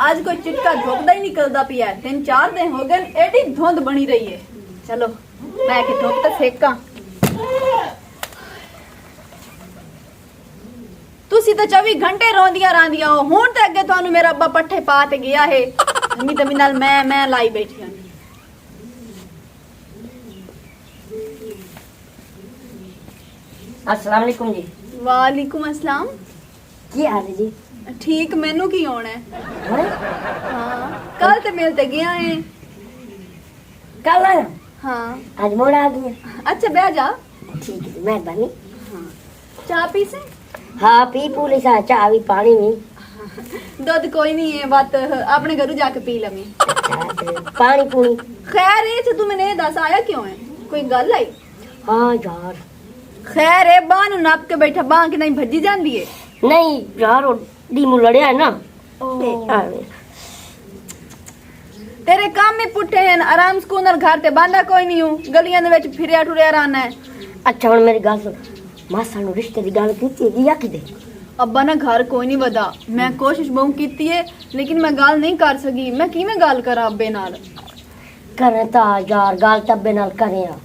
आज कोई चिटका धोपदा ही निकलता पिया। 3-4 दिन हो गए एडी धुंध बनी रही है। चलो मैं के धोप तो सेका। तुसी तो 24 घंटे रोंदियां रांदियां हो। हुण ते अगे तुहानू मेरा अब्बा पट्ठे पा ते गया है। अम्मी तमी नाल मैं लाई बैठी हूं। अस्सलाम वालेकुम जी। वालेकुम अस्सलाम। की हाल है जी? ठीक, मैनू की होना है? हाँ, कल ते मिलते गया है। कल आया? हाँ, आज मोड़ आ गया। अच्छा बैठ जा। ठीक है, मेहरबानी। हाँ, चाय पी से? हाँ पी पूरी सा चाय भी पानी भी। दूध कोई नहीं है, बात अपने घर जाके पी लमी। पानी पूरी। खैर है तू मैंने दस आया क्यों है? कोई गल आई? हाँ यार। खैर है बांह नाप के बैठा, बांह की नहीं भजी जाती है। नहीं यार डीमू लड़िया है ना। तेरे काम में पुट्ठे हैं, आराम सुकून घर ते बांधा कोई नहीं हूं, गलियां दे विच फिरिया टुरिया रहना है। अच्छा हुन मेरी गल सुन, मासा नु रिश्ते दी गल कीती है या किदे? अब्बा ना घर कोई नहीं वदा। मैं कोशिश बहुत कीती है लेकिन मैं गल नहीं कर सकी। मैं किवें गल करा अब्बे नाल? करे ता यार गल तब्बे नाल करे आ।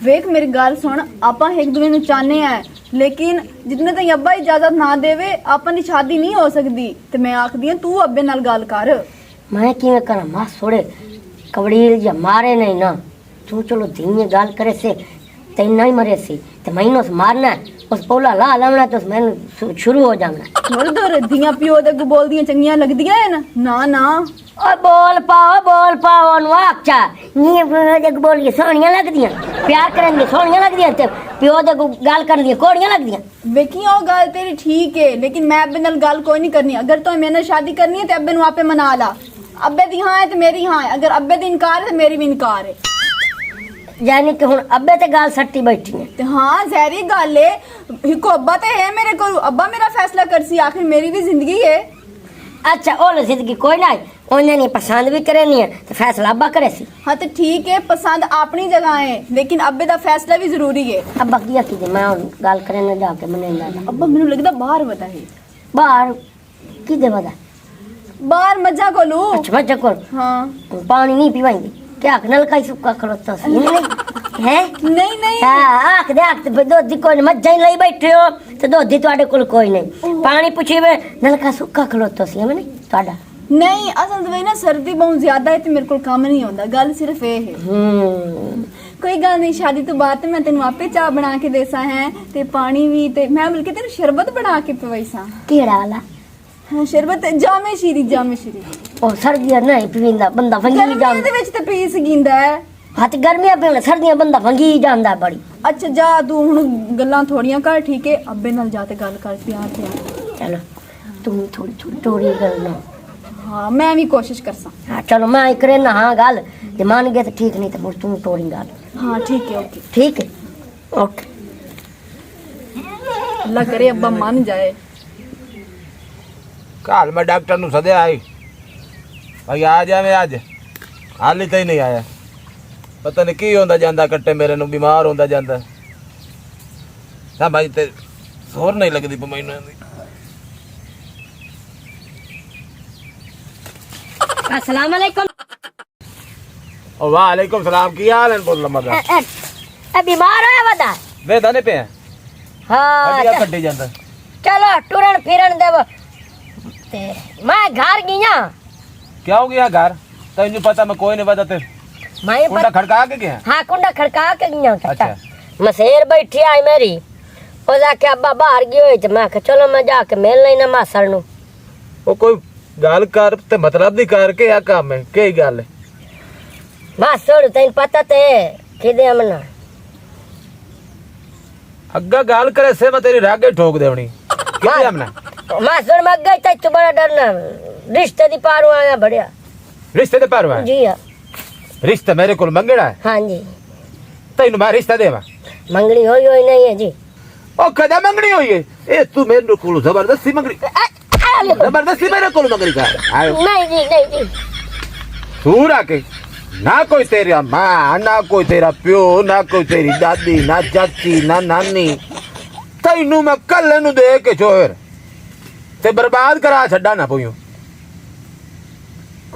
वेख मेरी गल सुन, आपां एक दूसरे नु चाहने हैं लेकिन जितने तक अब्बा इजाजत ना देवे अपन दी शादी नहीं हो सकती। ते मैं आखदी हूं तू अब्बे नाल गल कर। मैं किवें करा? मां सोड़े कवड़ील या मारे नहीं ना। तू चलो धीमे गल करे से तेन नहीं मरे सी ते महीनों से मारना है उस पोला ला लावना तो मैं शुरू हो जाना। थोड़ी दूर धियां पियो दे बोल दियां चंगियां लगदियां है ना ना। ओ बोल पाओ नु आखचा नी जग बोलिए सोहणियां लगदियां, प्यार करन सोहणियां लगदियां ते पियो दे गल करन दी कोड़ियां लगदियां। वेखी ओ गल तेरी ठीक है लेकिन मैं अब्बे नाल गल कोई नहीं करनी। अगर तो मेरे नाल शादी करनी है ते अब्बे नु आपे मना ला। अब्बे दी हां है ते मेरी हां है, अगर अब्बे दी इनकार है ते मेरी भी इनकार है। यानी कि हुन अब्बे ते गल सट्टी बैठी है ते हां जहरी गल है। हिको अब्बा ते है मेरे को, अब्बा मेरा फैसला करसी, आखिर मेरी भी जिंदगी है। अच्छा ओले जिंदगी कोई ना उन्हें नहीं पसंद भी करे नहीं है तो फैसला अब्बा करे सी। हाँ तो ठीक है, पसंद अपनी जगह है लेकिन अब्बे दा फैसला भी जरूरी है। अब्बा किया की मैं गल करे ना जाके मने ना अब्बा मेनू लगदा बाहर वदा है। बाहर किदे वदा? बाहर मजा को लू। अच्छा मजा को। हाँ पानी नहीं पीवाएंगे क्या? नलका ही सुक्का खलोता सी है? नहीं नहीं आख दे दोधी कोई मज्जा ही लई बैठे हो तो दोधी ਤੁਹਾਡੇ ਕੋਲ कोई नहीं। पानी पूछी वे नलका सुक्का खलोता सी है नहीं ਤੁਹਾਡਾ? नहीं असल तो ना सर्दी बहुत ज्यादा है तो मेरे को काम नहीं होता। गल सिर्फ ये है। कोई गल नहीं, शादी तो बाद मैं तेन आपे चाह बना के देसा है ते पानी भी ते मैं बल्कि तेन शरबत बना के पवाईसा। केड़ा वाला? हाँ शरबत जामे शीरी ओ सर्दियां नहीं पींदा बंदा फंगी जांदा दे विच ते पी सकींदा है। हाँ ते गर्मियां पींदा सर्दियां बंदा फंगी जांदा बड़ी। अच्छा जा तू हुन गल्लां थोड़ियां कर ठीक है, अब्बे नाल जाते गल कर प्यार प्यार। चलो तुम थोड़ी टोरी करना। हाँ मैं भी कोशिश करसा। हाँ चलो मैं करे ना हाँ गल जे मान गए तो ठीक नहीं तो तुम टोरी गल। हाँ ठीक है ओके। ठीक है ओके। अल्लाह करे अब्बा मान जाए। कल मैं डॉक्टर नु सदे आई भाई आ जावे अज हाली तो ही नहीं आया। पता नहीं की होंदा जांदा कट्टे मेरे नु बीमार होंदा जांदा। हां भाई ते होर नहीं लगदी मैनू। अस्सलाम वालेकुम। ओ वालेकुम सलाम। की हाल है? बोल लम्मा ए बीमार है वदा वे दाने पे हां हड्डियां कट्टी जांदा। चलो टुरन फिरन देव ते मैं घर गया। क्या हो गया घर? तैनू पता मैं कोई नहीं बता ते मैं कुंडा खड़का के गया। हां कुंडा खड़का के गया। अच्छा मसेर बैठी आई मेरी ओ जाके अब्बा बाहर गयो तो मैं कहा चलो मैं जाके मिल लेना मासर नु। ओ कोई गल कर ते मतलब दी कर के आ काम है के गल है? मासर तैन पता ते किदे हमना अग्गा गल करे से मैं तेरी रागे ठोक देवनी। किदे हमना मासर मग गई तो बड़ा डरना रिश्ते दी पारू आया बढ़िया। रिश्ते दे पारू जी हां रिश्ता मेरे को मंगना है हाँ जी तेन मैं रिश्ता देवा मंगनी होई होई नहीं है जी ओ कदा मंगनी हुई है ए तू मेरे को जबरदस्ती मंगनी जबरदस्ती मेरे को मंगनी का नहीं जी नहीं जी सूर आके ना कोई तेरा माँ ना कोई तेरा प्यो ना कोई तेरी दादी ना चाची ना नानी तेनू मैं कल नू दे के छोर ते बर्बाद करा छड्डा ना पोयूं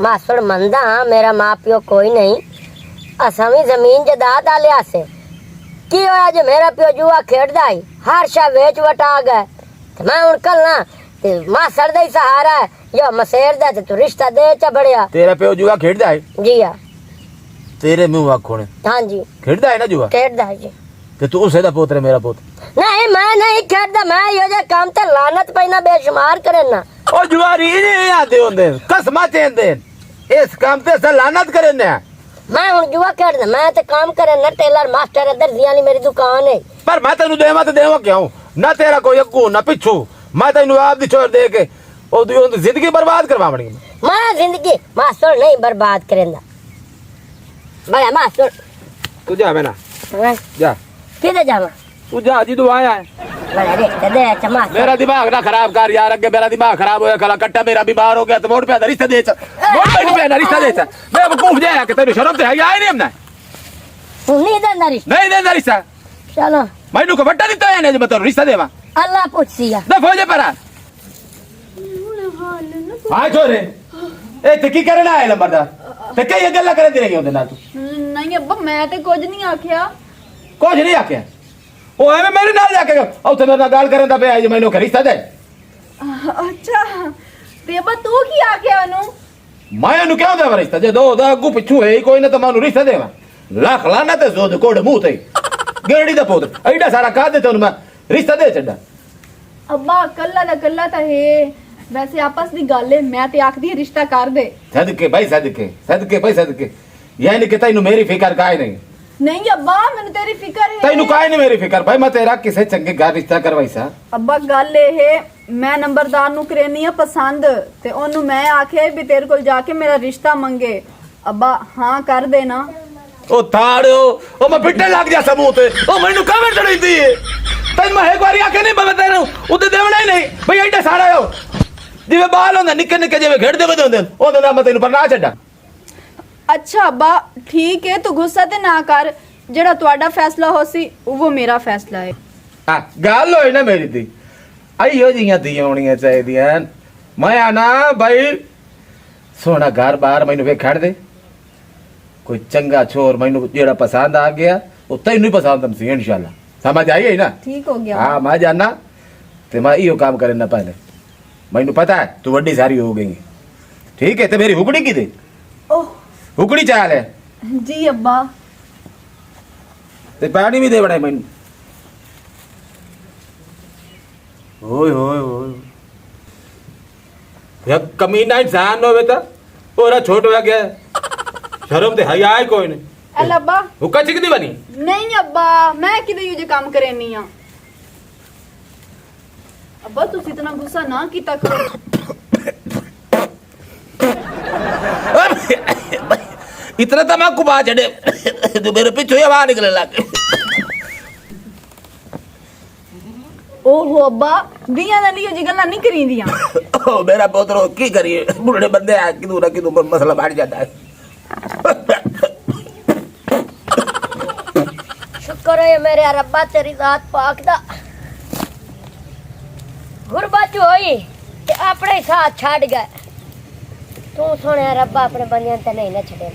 मासड़ मंदा मेरा माँ प्यो कोई नहीं असा भी जमीन जदाद आ लिया से की होया जो मेरा प्यो जुआ खेड़दा ही हर शा वेच वटा गए ते मैं हुन कल ना ते मासड़ दा ही सहारा है यो मसेर दा ते तू रिश्ता दे चा बड़िया तेरा प्यो जुआ खेड़दा है जी हाँ तेरे मुंह आखो ने हाँ जी खेड़दा है ना जुआ खेड़दा है जी ते तू उसे दा पुत्र मेरा पुत्र नहीं मैं नहीं खेड़दा मैं यो जे काम ते लानत पैना बेशुमार करे ना ओ जुआरी नहीं आते होंदे कसमा चेंदे इस काम ते सा लानत करे ने मैं हुन जुआ खेड़दा मैं ते काम करे ना टेलर मास्टर दर्जियां मेरी दुकान है पर मैं तेनू देवा ते देवा क्यों ना तेरा कोई अग्गू ना पिछू मैं तेनू आप दी छोड़ दे के ओ दी जिंदगी बर्बाद करवावणी मैं जिंदगी मास्टर नहीं बर्बाद करेंदा बड़ा मास्टर तू जा मैना जा किधर जावा तू जा जी तू आया है बड़ा रे दे चमा मेरा दिमाग ना खराब कर यार अगे मेरा दिमाग खराब होया कला कट्टा मेरा बीमार हो गया तो मोड़ पे रिश्ता दे मोड़ पे रिश्ता दे मैं बेवकूफ जाया कि तेरे शर्म ते है आए नहीं हमने नहीं देंदा रिश्ता नहीं देना रिश्ता चलो मैनू को बट्टा दिता है ने मैं तो रिश्ता देवा अल्लाह पूछिया दफो जे परा हां छोरे ए ते की करना है लंबरदार ते कई गल्ला करे दे रही होंदे ना तू नहीं अब्बा मैं ते कुछ नहीं आख्या कुछ नहीं आख्या ओ एवे मेरे नाल जाके औथे मेरे नाल गाल करन दा पे आई मैनू का रिश्ता दे अच्छा ते अब्बा तू की आख्या ओनू मैं नु क्यों देवा रिश्ता जे दो दा अगू पिछू है कोई ना तो मानू रिश्ता देवा लाख लाना ते जोद कोड मुंह ते गेड़ी दा पुत्र एडा सारा का दे तनु मैं रिश्ता दे छड्डा अब्बा कल्ला ता है वैसे आपस दी गल है मैं ते आखदी रिश्ता कर दे सदके भाई सदके भाई सदके यानी कि तैनू मेरी फिकर काहे नहीं नहीं अब्बा मैंने तेरी फिक्र है तैनू काहे नहीं मेरी फिकर भाई मैं तेरा किसे चंगे घर रिश्ता करवाई सा अब्बा गल ए है मैं नंबरदार नु करेनी है पसंद ते ओनू मैं आखे भी तेरे कोल जाके मेरा रिश्ता मंगे अब्बा हां कर देना ओ ताड़ो ओ मैं पिटने लग जा समूह ते ओ मैनू कवर चढ़ी दी तैन मैं एक बारी आके नहीं बता तेरे उते देवना ही नहीं भाई एडा सारा हो जिवे बाल होंदा निक्के निक्के जिवे घेड़दे वदे होंदे ओदा नाम मैं तैनू पर ना छड्डा अच्छा अब्बा ठीक है तू गुस्सा ते ना कर जेड़ा ਤੁਹਾਡਾ फैसला होसी वो मेरा फैसला है हां गल होई ना मेरी दी आईयो जियां दी होणियां चाहिदियां मैं आना भाई सोना घर बार मैनू वेखड़ दे कोई चंगा छोर मैनू जेड़ा पसंद आ गया वो तैनू ही पसंद सी इंशाल्लाह समझ आई है ना ठीक हो गया हाँ मैं जाना ते मैं इहो काम करे ना पहले मैनू पता है तू वड्डी सारी हो गई ठीक है ते मेरी हुकड़ी की दे ओह हुकड़ी चाल है जी अब्बा ते पानी भी दे बड़ा मैनू ओए ओए ओए या कमीना इंसान होवे ता ओरा छोट हो गया शर्म ते हया है कोई नहीं अल अब्बा हुक्का चिकदी बनी नहीं अब्बा मैं किदे ये काम करेनी आ अब्बा तुसी इतना गुस्सा ना कीता करो इतना तमाकू बा चढ़े तो मेरे पीछे हवा निकलने लग ओहो अब्बा दियां दा लियो जी गल्ला नहीं करींदियां ओ मेरा पोतरो की करिए बुढ़े बंदे आ किदू ना किदू पर मसला बढ़ जाता है शुक्र है मेरे रब्बा तेरी जात पाक दा गुरबत होई ते अपने साथ छड़ गए तू सुने रब्बा अपने बंदियां ते नहीं ना छड़े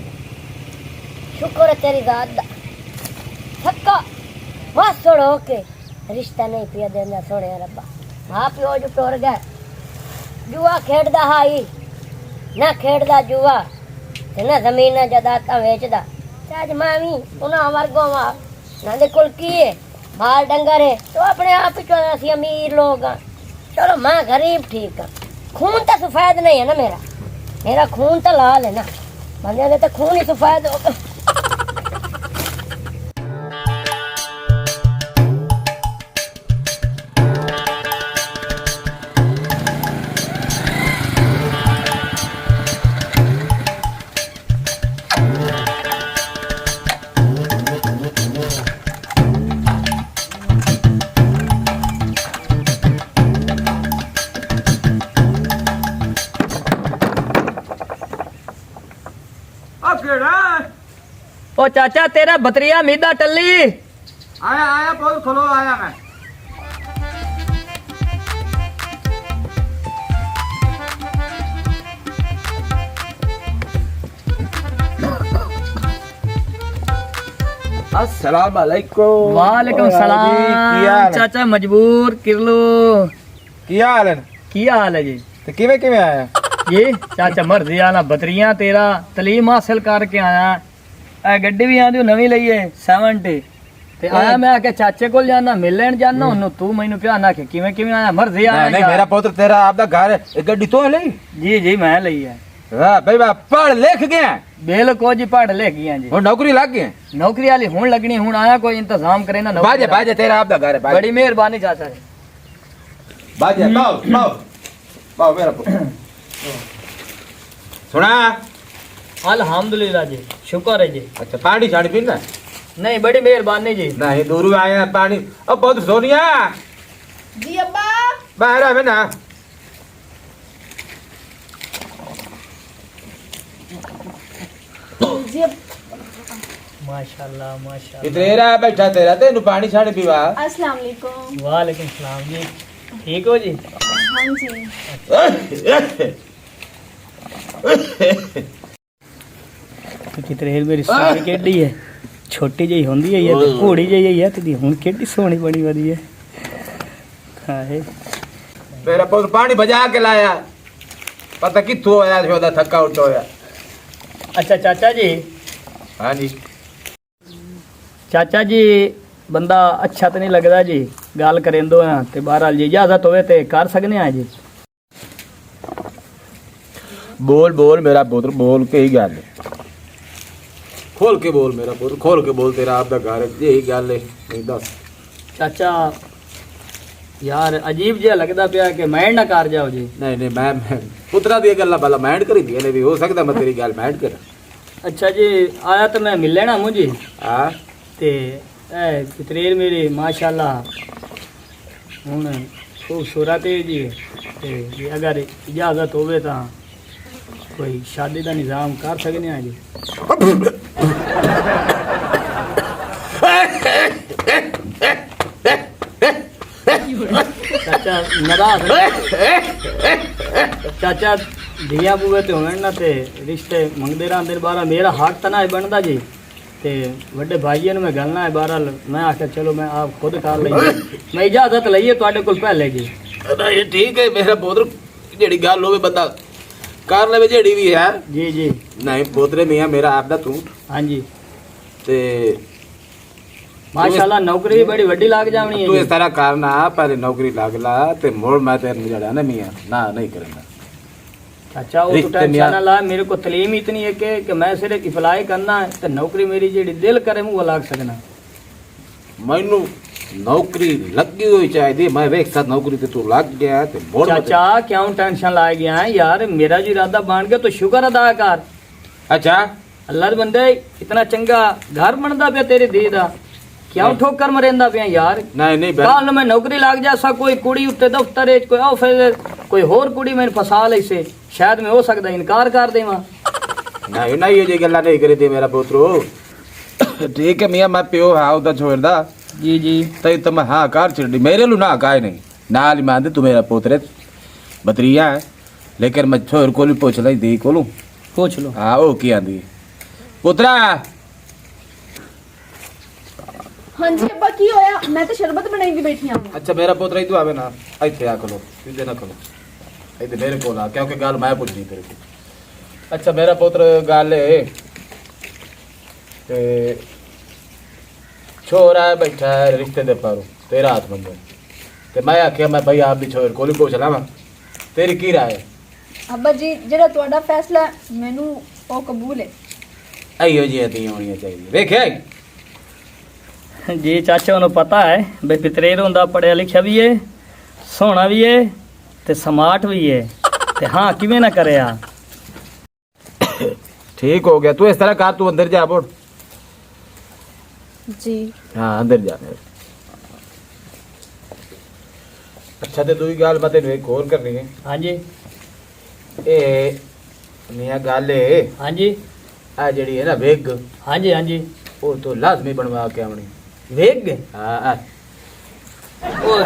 शुक्र है तेरी जात दा सक्का मसड़ हो के रिश्ता नहीं पिया देना सोने रब्बा मां प्यो जो टुर गए जुआ खेड़दा हाई ना खेड़दा जुआ ते ना जमीन जदाता वेचदा ते अज मैं भी उन्हां वर्गों वा ना दे कोल की है माल डंगर है तो अपने आप ही चलो असी अमीर लोग हाँ चलो मैं गरीब ठीक हाँ खून तो सफेद नहीं है ना मेरा खून तो लाल है ना बंदे दे तो खून ही सफेद होगा पुत्रा ओ चाचा तेरा बतरिया मीदा टल्ली आया आया बहुत खलो आया मैं अस्सलाम वालेकुम वालेकुम सलाम चाचा मजबूर किरलो ਕੀ ਹਾਲ ਹੈ की हाल है जी ਤੇ ਕਿਵੇਂ ਆਇਆ ये चाचा मर्जी आना बतरिया तेरा तलीम हासिल करके आया ए गड्डी भी आंदी नवी ਲਈ है 70 ਤੇ ਆਇਆ ਮੈਂ ਆਕੇ ਚਾਚੇ ਕੋਲ ਜਾਣਾ ਮਿਲਣ ਜਾਣਾ ਉਹਨੂੰ ਤੂੰ ਮੈਨੂੰ ਪਿਆ ਨਾ ਕਿ ਕਿਵੇਂ ਆਇਆ ਮਰਜ਼ੀ ਆਇਆ ਨਹੀਂ ਮੇਰਾ ਪੁੱਤਰ ਤੇਰਾ ਆਪਦਾ ਘਰ ਹੈ ਇਹ ਗੱਡੀ ਤੋਂ ਲਈ ਜੀ ਮੈਂ ਲਈ ਹੈ ਵਾਹ ਬਈ ਵਾਹ ਪੜ ਲਿਖ ਗਿਆ ਬਿਲਕੁਲ ਜੀ ਪੜ ਲੈ ਗਈਆਂ ਜੀ ਹੁਣ ਨੌਕਰੀ ਲੱਗ ਗਈ ਨੌਕਰੀ ਵਾਲੀ ਹੁਣ ਲੱਗਣੀ ਹੁਣ ਆਇਆ ਕੋਈ ਇੰਤਜ਼ਾਮ ਕਰੇ ਨਾ ਨੌਕਰੀ ਬਾਜੇ ਤੇਰਾ ਆਪਦਾ ਘਰ ਹੈ ਬੜੀ ਮਿਹਰਬਾਨੀ ਚਾਚਾ ਜੀ ਬਾਜੇ ਬਾਓ ਮੇਰਾ ਪੁੱਤਰ ਸੁਣਾ अल्हम्दुलिल्लाह जी शुक्र है जी अच्छा पानी छाड़ी पीना नहीं बड़ी मेहरबानी जी नहीं दूर आया पानी अब बहुत सोनिया जी अब्बा बाहर आ ना जी माशाल्लाह तेरा बैठा तेरा तेन पानी छाड़ी पीवा अस्सलाम वालेकुम वालेकुम सलाम जी ठीक हो जी हाँ जी कितने मेरी सोनी केडी है छोटी जी होंदी है ये घोड़ी जी है ते हुन केडी सोनी बनी वदी है हाय मेरा पुत्र पानी बजा के लाया पता कित्थों आया छोदा थक्का उठ होया अच्छा चाचा जी हां जी चाचा जी बंदा अच्छा तो नहीं लगता जी गल करेंदो हां ते बहरहाल जी इजाजत होवे ते कर सकने हां जी बोल मेरा पुत्र बोल के ही गल खोल के बोल मेरा पुत्र खोल के बोल तेरा आपदा घर यही गल है नहीं दस चाचा यार अजीब जिहा लगदा पिया कि मैंड ना कर जाओ जी नहीं मैं पुत्रा दी गल्ला भला मैंड करी दी ने भी हो सकदा मैं तेरी गल मैंड कर अच्छा जी आया तो मैं मिल लेना मुझे हां ते ए कितरेर मेरी माशाल्लाह हुन खूबसूरत है जी ते जे अगर इजाजत होवे तां कोई शादी का निजाम कर सकने हैं जी चाचा नाराज चाचा धिया बुए ते होवन ना ते रिश्ते मंगदे रहंदे बारा मेरा हक तना है बनदा जी ते बड़े भाईया ने मैं गलना है बहरहाल मैं आख्या चलो मैं आप खुद कर लईए मैं इजाजत लईए तुहाडे कोल पहले जी ये ठीक है मेरा पुत्र जेड़ी गल होवे बंदा कर ले जेड़ी भी है जी जी नहीं पोतरे मियां मेरा आपदा तू हाँ जी ते माशाल्लाह नौकरी भी बड़ी वड्डी लाग जावनी है तू जी। इस तरह करना पर नौकरी लाग ला ते मोड़ मैं तेरे जड़ा ना मियां ना नहीं करेंगा अच्छा वो तो रिश्ते टेंशन मियां- ना ला मेरे को तलीम इतनी है कि मैं सिर्फ इफलाई करना है तो नौकरी मेरी जेड़ी दिल करे मुँह लाग सकना मैनू नौकरी लगी हुई चाहिए मैं वेख साथ नौकरी ते तू लग गया ते मोड़ मत- चाचा क्यों टेंशन ला गया है यार मेरा जो इरादा बन गया तो शुक्र अदा कर अच्छा अल्लाह दे बंदे इतना चंगा घर बनदा पिया तेरी धी दा क्यों ठोकर मरेंदा पिया यार नहीं कल मैं नौकरी लग जासा कोई कुड़ी उत्ते दफ्तर कोई ऑफिस कोई होर कुड़ी मैंने फसा लई से शायद मैं हो सकदा इनकार कर देवां नहीं नहीं ये जी गल्ला नहीं करी थी मेरा पुत्रो ठीक है मियां मैं प्यो हाँ उदा छोड़दा जी जी तई तो मैं हाँ कार छिड़ी मेरे लू ना काहे नहीं नाल ही मान दे तू मेरा पुत्र बतरिया है लेकिन मैं छोर को पूछ ली दी कोलू पूछ लो हाँ वो की आंदी पुत्रा हाँ जी अब्बा की होया मैं तो शरबत बनाई दी बैठी हूं अच्छा मेरा पुत्र इधर आवे ना ਇੱਥੇ ਆ ਖਲੋ इधर ना खलो इधर मेरे को आ क्योंकि गल मैं पूछनी तेरे को अच्छा मेरा पुत्र गल है ते छोरा बैठा है रिश्ते दे पारो तेरा हाथ मंगे ते मैं आख्या मैं भाई आप भी छोर कोली पूछ लावा तेरी की राय है अब्बा जी जेड़ा ਤੁਹਾਡਾ फैसला ਮੈਨੂੰ ਉਹ ਕਬੂਲ ਹੈ आइयो जी ती होनी चाहिए देखिए जी चाचा उन्हें पता है भाई पितरेर होंदा पढ़िया लिखा भी है सोहना भी है ते स्मार्ट भी है ते हाँ किवें ना करे आ ठीक हो गया तू इस तरह कर तू अंदर जा बोल जी हाँ अंदर जा अच्छा ते दूई गल मैं तेन एक होर करनी है हाँ जी ए मियां गल है हाँ जी आ जड़ी है ना वेग हाँ जी हाँ जी वो तो लाजमी बनवा के आवनी वेग हाँ ओ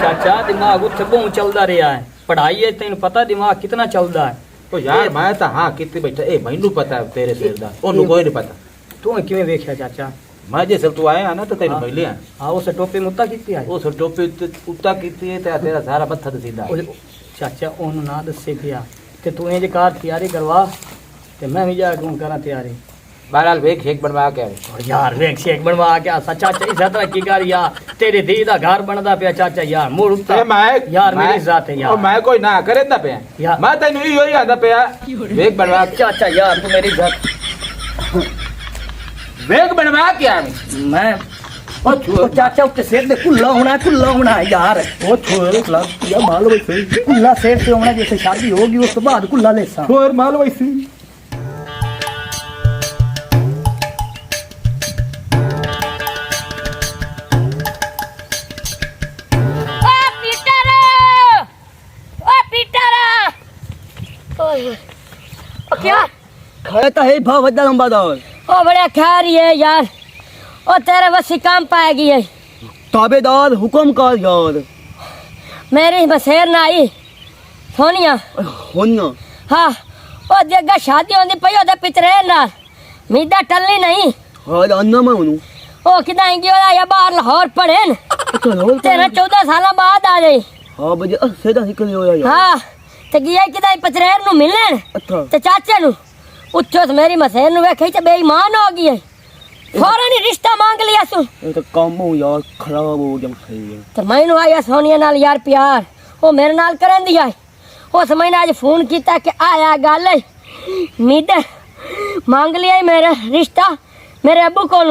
चाचा दिमाग उत्थे बहुत चलदा रहा है पढ़ाई है तेन पता दिमाग कितना चलदा है तो यार मैं तो हाँ कितनी बैठा ए मैनू पता है तेरे सिर दा ओनू कोई नहीं पता तू किवें वेख्या चाचा मैं जे सिर तू आया ना तो तेन मिले हैं हाँ उस टोपी मुत्ता कीती है वो सब टोपी उत्ता कीती है ते तेरा सारा मत्था ते सीधा है। चाचा ओनू ना दसे पिया ते तू इंज कार तैयारी करवा ते मैं भी जा के करा तैयारी बहरहाल वेग शेक बनवा के आवे और यार वेग शेक बनवा के आ चाचा इस तरह की कर यार तेरी धी दा घर बनदा पिया चाचा यार मूड उत्ता यार मेरी जात है और यार मैं कोई ना करे ना पे यार। मैं तेन ही होई आदा पे वेग बनवा के चाचा यार तू मेरी जात वेग बनवा के आवे मैं ओ चाचा उसके सिर दे कुल्ला होना है यार ओ छोड़ लग या माल वैसे कुल्ला सिर से होना जैसे शादी होगी उस बाद कुल्ला लेसा छोर माल वैसी क्या खड़े तो है भाव वड्डा लंबा दौर ओ बड़ा खैर है यार ओ तेरे वसी काम पाएगी है ताबेदार हुक्म का यार मेरी बसेर ना आई सोनिया होना हाँ ओ जगह शादी होंदी पई ओदे पितरे नाल मीदा टलनी नहीं हां अन्ना मैं हूं ओ किदाई गयो या बाहर लाहौर पढ़े न तेरे 14 साल बाद आ गई हां बजे सीधा निकल होया यार हाँ ते गया किदाई पतरेर नु मिलन अच्छा ते चाचे नु उठो मेरी मसेर नु वेखी ते बेईमान हो गई है फौरन ही रिश्ता मांग लिया सु ये तो काम हो यार खराब हो जम सही है ते मैनू आया सोनिया नाल यार प्यार ओ मेरे नाल करन दिया उस महीने आज फोन किया कि आया गल मीद मांग लिया मेरा रिश्ता मेरे अबू को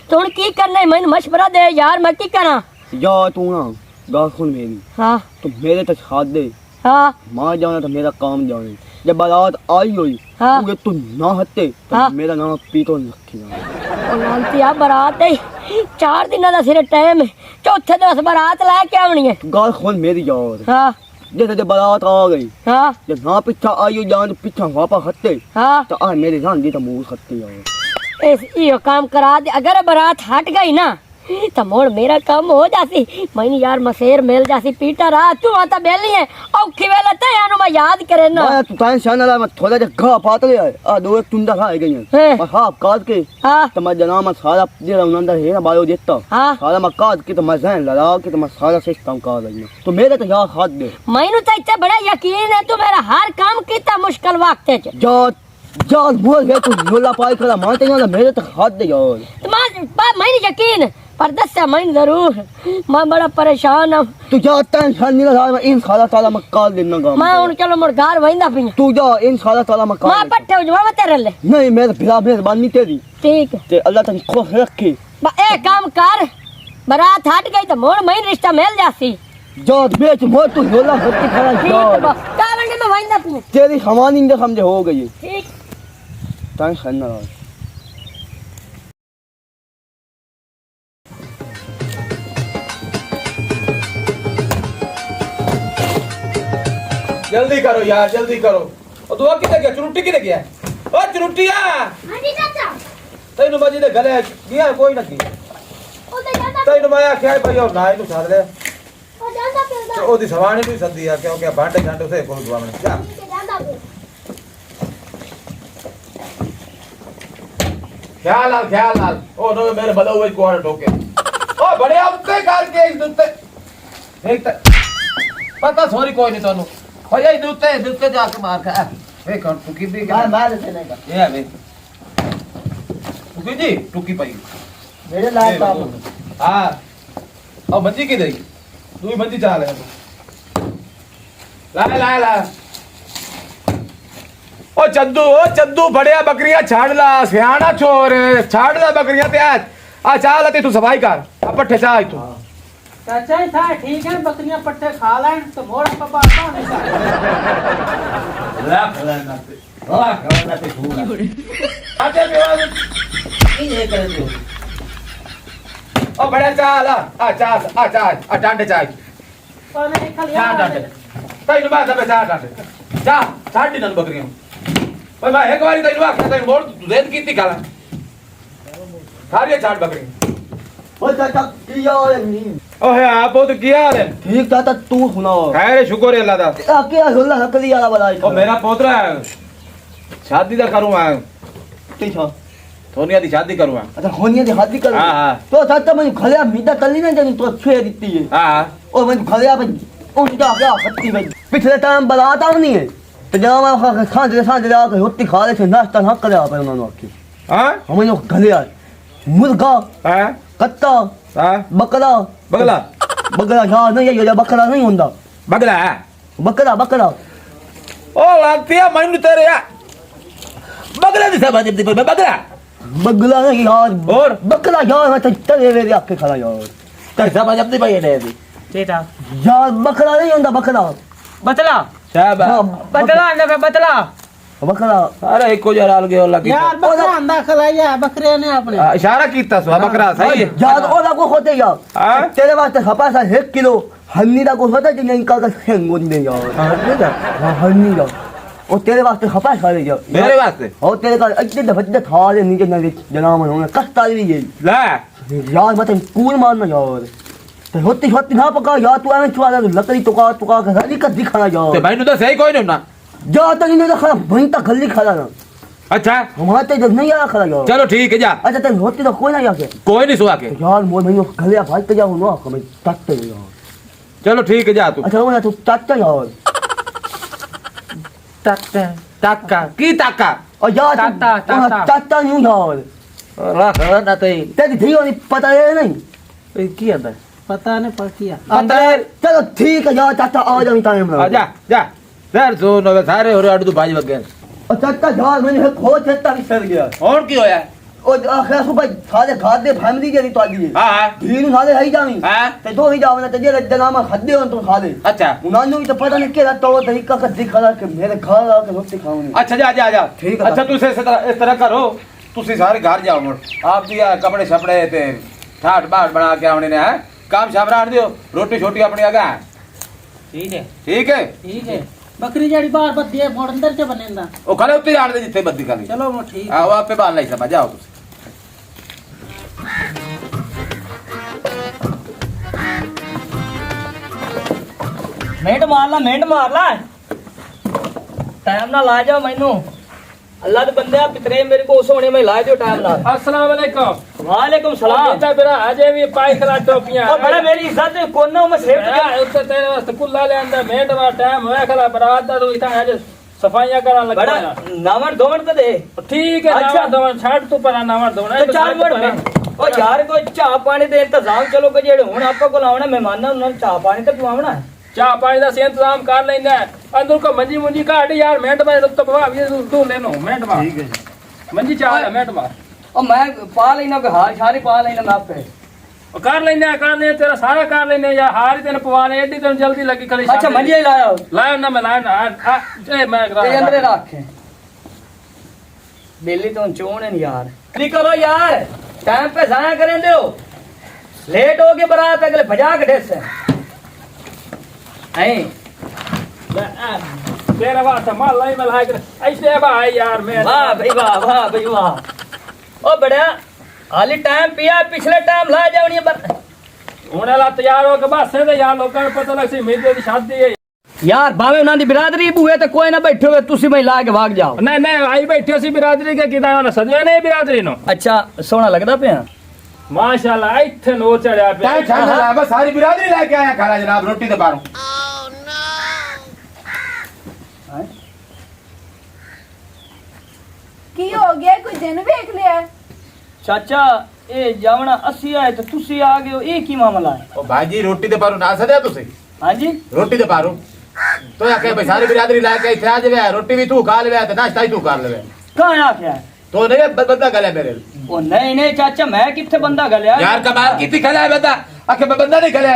तो हूँ की करना है मैंने मशवरा दे यार मैं की करा या तू ना गाल सुन मेरी हाँ तो मेरे तक हाथ दे हाँ मां जाना तो मेरा काम जाने जब बारात आई हुई हाँ। तू ना हटे तो हाँ। मेरा नाम पीतो रखी जाना लानती आ बारात है 4 दिन का सिर्फ टाइम है चौथे दिन बारात लेके आनी है गाल सुन मेरी यार हाँ जैसे जब बारात आ गई हाँ जब ना पीछा आई हुई जान तो पीछा वापस हटे हाँ तो आ मेरे जान दी तो मुंह हटे यार यो काम करा दे अगर बारात हट गई ना तो मोड़ मेरा काम हो जासी मैंने यार मसेर मिल जासी पीटा रहा तू आता बेली है औखी वेला ते यानु मैं याद करे ना मैं तू टाइम शान ला मैं थोड़ा जा घा पात ले आ दो एक टुंडा खा गई है हैं। मैं हाफ काट के हाँ तो मैं जना मैं सारा जेड़ा उनंदा है ना बायो देता हाँ सारा मैं काट के तो मैं जहन लगा के तो मैं सारा सिस्टम कर रही तो मेरे तो यार हाथ दे मैनू तो इतना बड़ा यकीन है तू मेरा हर काम कितना मुश्किल वक्त है जा जा बोल गया तू झोला पाई खड़ा मारते ना मेरे तो हाथ दे यार मैंने यकीन पर दस्या मैंने जरूर मैं बड़ा परेशान हूँ तू जा टेंशन नहीं लगा मैं इन सारा साला मैं काट देना गा मैं हूँ चलो मोर घर वहींदा पी तू जा इन सारा साला मैं मां काट पट्टे हो जावा तेरे ले नहीं मेरे भिड़ा मेहरबानी तेरी ठीक है ते अल्लाह तन खुश रखे ए काम कर बारात हट गई तो मोर मैंने रिश्ता मिल जासी जा बेच मोर तू झोला भर खड़ा ठीक है जा कावंडी में वहींदा पी तेरी हमारी इंदे समझे हो गई ठीक टेंशन ना जल्दी करो यार जल्दी करो और दुआ किथे गया चुरुटी किथे गया ओ चुरुटिया हां जी चाचा तैनू मजी दे गले गया कोई ना की ओ ते जांदा तैनू मैं आख्या भाई और ना इनू साध ले ओ जांदा फिरदा ਤੇ ਉਹਦੀ ਸਵਾਣੀ ਵੀ ਸੰਦੀ ਆ ਕਿਉਂਕਿ ਬਾਂਡੇ ਘੰਟੇ ਉਸੇ ਕੋਲ ਦਵਾਵਣੇ ਜਾ ते जांदा फिर ਖਿਆਲ ਨਾਲ ਉਹ ਨੋ ਮੇਰੇ ਬਦਾ ਹੋਏ ਕੋਣ ਠੋਕੇ ਉਹ ਬੜਿਆ ਉੱਤੇ ਕਰਕੇ ਇਸ ਉੱਤੇ ਦੇਖ ਤਾਂ ਪਤਾ ਸੋਰੀ ਕੋਈ ਨਹੀਂ ਤੁਹਾਨੂੰ ਹੋਇਆ ਇਸ ਉੱਤੇ ਜਾ ਕੇ ਮਾਰ ਖਾ ਵੇਖ ਹੁਣ ਟੁਕੀ ਵੀ मार देने का ਇਹ ਆ ਵੇ ਟੁਕੀ ਜੀ ਟੁਕੀ ਪਈ मेरे लायक बाबू ਹਾਂ ਉਹ ਮੰਜੀ ਕਿਧਰ ਗਈ ਤੂੰ ਮੰਜੀ ਚਾ ਲੈ ਲਾ ओ चंदू बड़िया बकरियां छाड़ ला सियाना छोर छाड़ ला बकरियां ते आ चाल ते तू सफाई कर आ पट्ठे चा तू चाचा ही था ठीक है बकरियां पट्टे खा लें तो मोड़ पापा नहीं ला खलाना ते छूड़ा आते बेवा ये करे तू ओ बड़ा चाल आ डांडे चा पर नहीं चा डांडे तैनू बात है चा डांडे चा छाड़ दी न बकरियां ओए मैं एक बारी तेन आख्या तेन मोड़ तू देन कीती खाला सारी छाड़ बकरी ओ चाचा की यार नहीं ओए आप तो किया है ठीक चाचा तू सुनाओ खैर शुक्र है अल्लाह दा क्या होला हकली वाला वाला ओ मेरा पोतरा शादी दा करूं मैं ठीक है सोनिया दी शादी करूं मैं अच्छा होनिया दी हाथी कर हाँ, हाँ। तो चाचा मैं खलिया मीठा तली ना जनी तो छे देती है हां ओ मैं खलिया पे ओ जा क्या हत्ती में पिछले टाइम बलाता नहीं है तो जब मैं सांझ जाके रोटी खा ले से नाश्ता ना करे आप उन्होंने आके हां हमें जो खलिया मुर्गा हां कत्ता हां बकरा बगला बकरा यार नहीं ये बकरा नहीं होता बगला है बकरा बकरा ओ लगती है मैनू तेरे यार बगला दी सब दी बगला बगला नहीं यार और बकरा यार मैं चले वे आके खड़ा यार तेरे सब दी भाई ने दी चेता यार बकरा नहीं होता बकरा बतला शाबाश हाँ, बतला ना बतला बकरा अरे एक को जरा अलग होला यार बकरा अंडा खलाया बकरे ने अपने इशारा कीता सो बकरा सही है यार और लागो होते यार हाँ? तेरे वास्ते खपास 1 किलो हन्नी का को होता जिन्हें का हैंगोन दे यार हाँ, हन्नी का और तेरे वास्ते खपास खा ले यार मेरे वास्ते और तेरे का इतने दफे था दे नीचे ना जना मन होने कष्टा भी ये ले यार मत कूल मारना यार तो होती होती ना पका यार तू ऐਵੇਂ चुआ लकड़ी टुका के सारी का दिखाना ते यार मैनू तो सही कोई नहीं ना जा तो इन्हें तो खड़ा वहीं तक गली खड़ा ना अच्छा हमारे तो इधर नहीं आया खड़ा यार चलो ठीक है जा अच्छा तेरे होती तो कोई ना आके कोई नहीं सुआ के यार मोर मैं गले भाग के जाऊं ना मैं तकते यार चलो ठीक है जा तू अच्छा वो तू तकते यार ताका की ताका और यार तकता नहीं यार ला ना ते तेरी धी होनी पता है नहीं की अंदर पता नहीं पर किया अंदर चलो ठीक है यार चाचा आ जाओ टाइम आ जा जा सर सो नो सारे और आडू भाई वगे और चाचा यार मैंने खो चेता भी सर गया और की होया और आखिर सुबह सारे खादे फैमिली के तो आ गई हां हां धीन नाले है जावी हां ते दो ही जाव ना ते जे नाम खद्दे हो तो खा दे अच्छा उन्होंने भी तो पता नहीं क्या तो तरीका का दिखा रहा कि मेरे घर आके रोटी खाऊंगी अच्छा जा जा जा ठीक है। अच्छा तू इस तरह करो तुसी सारे घर जाओ मुड़ आप भी कपड़े छपड़े ते ठाट बाट बना के आवने ने है काम शाम दियो रोटी छोटी अपनी आगे ठीक है ठीक है ठीक है बकरी जड़ी बाहर बद्दी है मोड़ अंदर से बनेंदा ओ खले उत्ते जान दे जिथे बद्दी खाली चलो वो ठीक आओ आप पे बाल नहीं समझ जाओ तुसी ਮਿੰਟ ਮਾਰ ਲਾ ਟਾਈਮ ਨਾਲ ਲਾ ਜਾ ਮੈਨੂੰ ਅੱਲਾ ਦੇ ਬੰਦਿਆ ਪਿਤਰੇ ਮੇਰੇ ਕੋ ਸੋਹਣੇ ਮੈਂ ਲਾ ਦਿਓ ਟਾਈਮ ਨਾਲ अस्सलाम वालेकुम ਵਾਲੇਕੁਮ ਸਲਾਮ बेटा मेरा अजय भी पाई खला टोपियां ਉਹ ਬੜਾ ਮੇਰੀ ਇੱਜ਼ਤ ਕੋਨੋਂ ਮੈਂ ਸਿਫਤ मैं उत्ते तेरे वास्ते कुल्ला ले आंदा मेट वा टाइम होया खला बरात दा तू इथा अज सफाइयां करन लगा ਬੜਾ ਨਾਵਣ ਦੋਵਣ ਤੇ ਦੇ ठीक है अच्छा। नावा दवन छाड़ तू पर नावा दवन ਤੇ ਚਾਰ ਮਿੰਟ ਉਹ ਯਾਰ ਕੋਈ ਚਾਹ ਪਾਣੀ ਦੇ ਇੰਤਜ਼ਾਮ ਚਲੋ ਕਿ ਜਿਹੜੇ ਹੁਣ ਆਪਾਂ ਕੋਲ ਆਉਣਾ ਮਹਿਮਾਨਾਂ ਉਹਨਾਂ ਨੂੰ ਚਾਹ ਪਾਣੀ ਤੇ ਪਵਾਉਣਾ चाह पानी दा से इंतजाम कर लेंदा अंदर को मंजी मुंजी काट यार मेट में तो पवा भी तू ले लो मेट मार ठीक है मंजी चाह ले मेट मार ਉਹ ਮੈਂ ਪਾ ਲੈਣਾ ਕਿ ਹਾਰ ਸਾਰੀ ਪਾ ਲੈਣਾ ਮੈਂ ਆਪੇ और कर लेंदे तेरा सारा कर लेंदे यार हार ही तेन पवा ले एडी तेन जल्दी लगी कली ਅੱਛਾ ਮੰਜੇ ਲਾਇਆ लायो ना मैं लायो ना ए मैं ਤੇ ਅੰਦਰੇ ਰੱਖ ਬੇਲੀ ਤੋਂ ਚੋਣ ਹੈ ਯਾਰ ਕੀ ਕਰੋ ਯਾਰ ਟਾਈਮ पे जाया करें दो लेट हो गए बारात अगले भजा के ढेस है तेरा वास्ते माल लाई मैं लाए ऐसे भाई यार मैं वाह भाई वाह ओ बड़ा हाली टाइम पिया पिछले टाइम ला जावनी ਹੁਣ ਲਾ ਤਿਆਰ ਹੋ ਕੇ ਬਾਸੇ ਤੇ ਯਾਰ ਲੋਕਾਂ ਨੂੰ ਪਤਾ ਲੱਗ ਸੀ ਮੇਰੀ ਦੀ ਸ਼ਾਦੀ ਹੈ यार भावे उन्हां दी बिरादरी बुए ते कोई ना बैठे हुए तुसी मैं ला के भाग जाओ ਨਹੀਂ ਨਹੀਂ ਆਈ ਬੈਠੇ ਸੀ ਬਿਰਾਦਰੀ ਕੇ ਕਿਦਾਂ ਉਹਨਾਂ ਸਜਵੇ ਨੇ ਬਿਰਾਦਰੀ ਨੂੰ अच्छा सोना लगदा पिया ਮਾਸ਼ਾਅੱਲਾ ਇੱਥੇ ਨੋ ਚੜਿਆ ਪਿਆ टाइम छाड़ ला बस सारी बिरादरी लेके आया खाला जनाब रोटी दे बारू ਕੀ ਹੋ ਗਿਆ ਕੋਈ ਦਿਨ ਵੇਖ ਲਿਆ चाचा ए जावना 80 आए तो तुसी आ गए हो ये की मामला है ओ भाई रोटी दे बारू ना सदया तुसी हां जी रोटी दे बारू तो या के भाई सारी बिरादरी लेके इथे आ जावे रोटी भी तू खा लेवे ते नाश्ता ही तू कर लेवे कहां आख्या तो नहीं बंदा गले मेरे ओ नहीं चाचा मैं किथे बंदा गलिया यार कमाल कीती खला है बंदा आखे मैं बंदा नहीं खला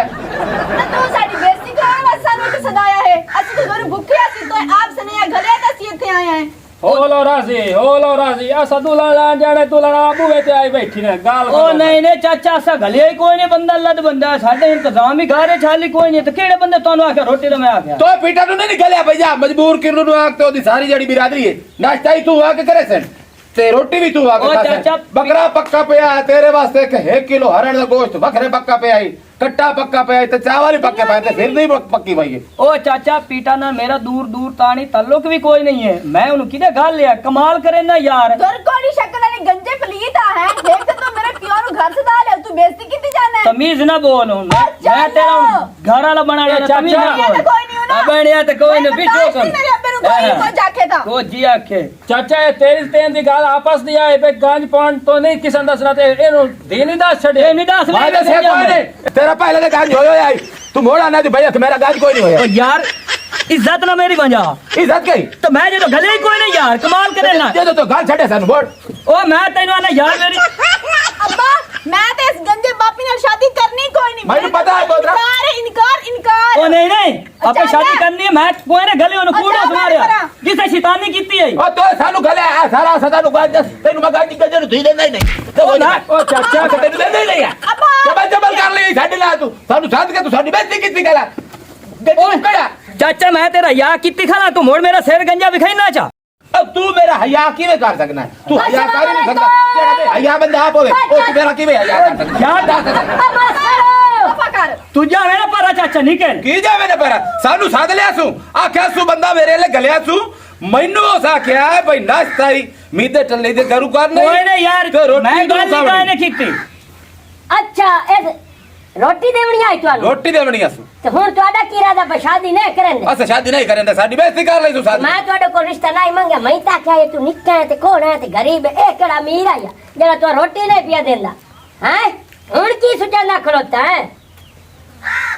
ਨਾ ਤੂੰ ਸਾਡੀ ਬੇਇੱਜ਼ਤੀ ਕਰਾਉਣ ਵਾਸਤੇ ਸਾਨੂੰ ਇੱਥੇ ਸਦਾਇਆ ਹੈ ਅਸੀਂ ਤਾਂ ਘਰ ਭੁੱਖੇ ਸੀ तो आप सने गले ਤਾਂ ਅਸੀਂ ਇੱਥੇ ਆਏ ਹਾਂ ਹੋ ਲੋ ਰਾਜ਼ੀ ਆ ਸਦੂ ਲਾ ਜਾਣੇ ਤੂੰ ਲੜਾ ਬੂਏ ਤੇ ਆਈ ਬੈਠੀ ਨੇ ਗਾਲ ਉਹ ਨਹੀਂ ਨਹੀਂ ਚਾਚਾ ਅਸਾਂ ਘਲਿਆ ਹੀ ਕੋਈ ਨਹੀਂ ਬੰਦਾ ਲੱਦ ਬੰਦਾ ਸਾਡੇ ਇੰਤਜ਼ਾਮ ਹੀ ਘਾਰੇ ਛਾਲੀ ਕੋਈ ਨਹੀਂ ਤੇ ਕਿਹੜੇ ਬੰਦੇ ਤੁਹਾਨੂੰ ਆਖਿਆ ਰੋਟੀ ਦਾ ਮੈਂ ਆਖਿਆ तो पीटा तू नहीं निकलिया भैया मजबूर किरनु नु आग तो दी सारी जड़ी बिरादरी है नाश्ता ही तू आके करे सन ते रोटी भी तू आके ओ खा चाचा, सन बकरा पक्का पे है तेरे वास्ते एक 1 किलो हरण दा गोश्त बकरे पक्का पे आई कट्टा पक्का पे आई ते चावल ही पक्के पे ते फिर नहीं पक्की भाई ओ चाचा पीटा ना मेरा दूर दूर तानी ताल्लुक भी कोई नहीं है मैं उन्हें किधे गाल लिया कमाल करे ना यार तुर कोड़ी शक्ल वाली गंजे पलीता है देख तो मेरे प्यो नु घर से डाल तू बेइज्जती कितनी जाना है तमीज ना बोल हूं मैं तेरा घर वाला बना लेना तमीज ना बोल कोई नहीं होना बढ़िया तो कोई नहीं बिठो कर मेरे अब्बे नु कोई को जाके था को जी आखे ਚਾਚਾ ਇਹ ਤੇਰੀ ਤੇਨ ਦੀ ਗੱਲ ਆਪਸ ਦੀ ਆਏ ਬੇ ਗੰਜ ਪਾਉਣ ਤੋਂ ਨਹੀਂ ਕਿਸਨ ਦੱਸਣਾ ਤੇ ਇਹਨੂੰ ਦੀ ਨਹੀਂ ਦੱਸ ਛੱਡੇ ये नहीं दस भाई दे से कोई नहीं तेरा पहले से गाज होयो आई तू मोड़ा ना तू भैया कि मेरा गाज कोई नहीं होया ओ यार इज्जत ना मेरी बन जा इज्जत गई तो मैं जो गले ही कोई नहीं यार कमाल करे ना ये तो गाल छड़े सन बोल ओ मैं तेन आना यार मेरी अब्बा मैं तो इस गंजे बापी नाल शादी करनी कोई नहीं मैंने पता है बोतरा इनकार ओ नहीं नहीं आपे शादी करनी है मैं कोई ने गले ओनु कूड़ो सुनारिया जिसे शैतानी कीती है ओ तो सानू गले आ सारा सदा नु गाज तेनु मैं गाज गजर धुई देंदा ही नहीं तो ओ चाचा तेनु देंदा ही नहीं है जबल कर ले छड़ ला तू सानू साथ के तू साडी बेइज्जती कीती गला गजर कड़ा चाचा मैं तेरा या कित्ती खाना तू मोड़ मेरा सिर गंजा विखाई ना चा अब तू मेरा हया किवें कर सकना है तू हया कर नहीं सकता तेरा बे हया बंदा आप होवे ओ तू मेरा किवें हया कर सकता कर तू जा मेरा पारा चाचा निकल की जा मैंने पर सानू साध लिया सु आख्या सु बंदा मेरे ले गलिया सु मैनू सा क्या है भाई नाश्ता ही मीते टल्ले दे करू कर नहीं कोई नहीं यार मैं गाल नहीं ने कीती अच्छा इस रोटी देवनी आई ਤੁਹਾਨੂੰ रोटी देवनी असु ਤੇ ਹੁਣ ਤੁਹਾਡਾ ਕੀ ਇਰਾਦਾ ਹੈ ਸ਼ਾਦੀ ਨਹੀਂ ਕਰਨ ਦੇ अस शादी नहीं करेंगे साडी बेइज्जती कर ले तू साथ ਮੈਂ ਤੁਹਾਡੇ ਕੋਲ ਰਿਸ਼ਤਾ ਨਹੀਂ ਮੰਗਿਆ ਮੈਂ ਤਾਂ ਕਿਹਾ ਤੂੰ ਨਿੱਕਾ ਹੈ ਤੇ ਕੋਣ ਹੈ ਤੇ ਗਰੀਬ ਹੈ ਇਹ ਕਿਹੜਾ ਅਮੀਰ ਆਇਆ ਜਿਹੜਾ ਤੂੰ ਰੋਟੀ ਨਹੀਂ ਪਿਆ ਦਿੰਦਾ ਹੈ ਹੁਣ ਕੀ ਸੁਝਾਣਾ ਖੜੋਤਾ ਹੈ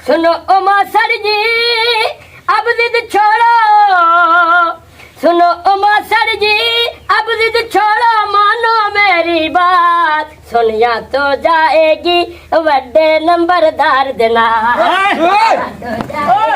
सुनो ओ मासड़ जी अब जिद छोड़ो सुनो ओ मासड़ जी अब जिद छोड़ो मानो मेरी बात सुनिया तो जाएगी बड़े नंबरदार देना ओए